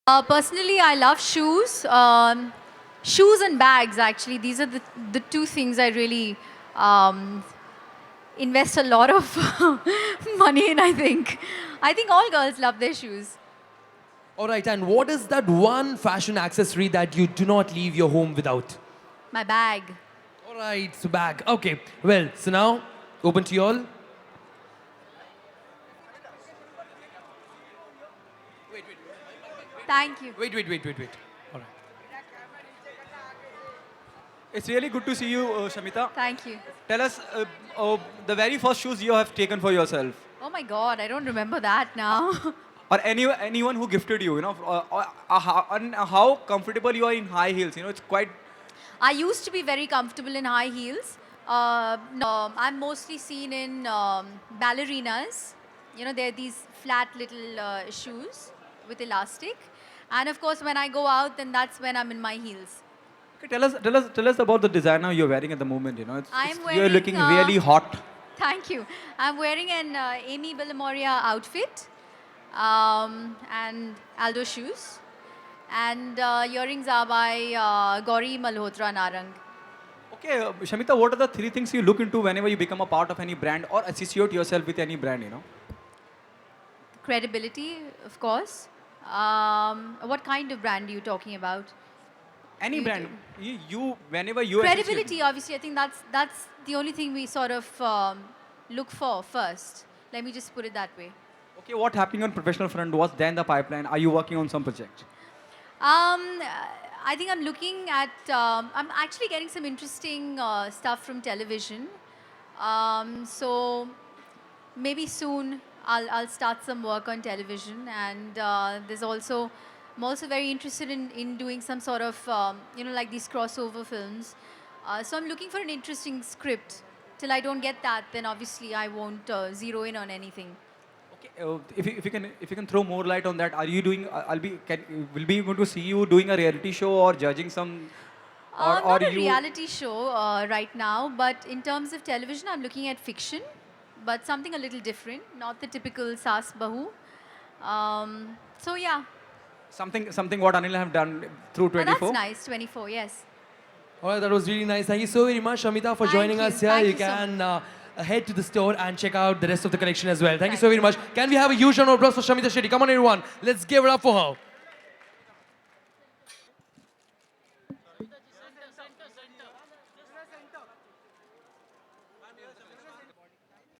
Personally, I love shoes. Shoes and bags, actually. These are the two things I really invest a lot of money in, I think. I think all girls love their shoes. All right, and what is that one fashion accessory that you do not leave your home without? My bag. All right, so bag. Okay, well, so now, open to you all. Thank you. Wait. All right. It's really good to see you, Shamita. Thank you. Tell us the very first shoes you have taken for yourself, Oh my God, I don't remember that now. or anyone who gifted you. How comfortable you are in high heels. It's quite. I used to be very comfortable in high heels. No, I'm mostly seen in ballerinas. They're these flat little shoes with elastic. And of course, when I go out, then that's when I'm in my heels. Okay, tell us about the designer you're wearing at the moment. I'm you're wearing, looking really hot. Thank you. I'm wearing an Amy Villamoria outfit and Aldo shoes. And earrings are by Gauri Malhotra Narang. Okay, Shamita, what are the three things you look into whenever you become a part of any brand or associate yourself with any brand? Credibility, of course. What kind of brand are you talking about? Any You brand. Whenever you Credibility, obviously, I think that's the only thing we sort of look for first. Let me just put it that way. Okay, what happening on professional front? What's there in the pipeline? Are you working on some project? I think I'm looking at. I'm actually getting some interesting stuff from television. So maybe soon I'll start some work on television, and there's also. I'm also very interested in doing some sort of like these crossover films. So I'm looking for an interesting script. Till I don't get that, then obviously I won't zero in on anything. Okay, if you can throw more light on that, are you doing? Will be going to see you doing a reality show or judging some, Not a reality show right now, but in terms of television, I'm looking at fiction, but something a little different, not the typical Saas Bahu. So yeah, something what Anil have done through oh, 24? that's nice. 24, yes. All right, that was really nice. Thank you so very much, Shamita, for Thank joining you. us here. Thank You you so can head to the store and check out the rest of the collection as well. Thank you Thank so very you. much. Can we have a huge round of applause for Shamita Shetty? Come on, everyone. Let's give it up for her.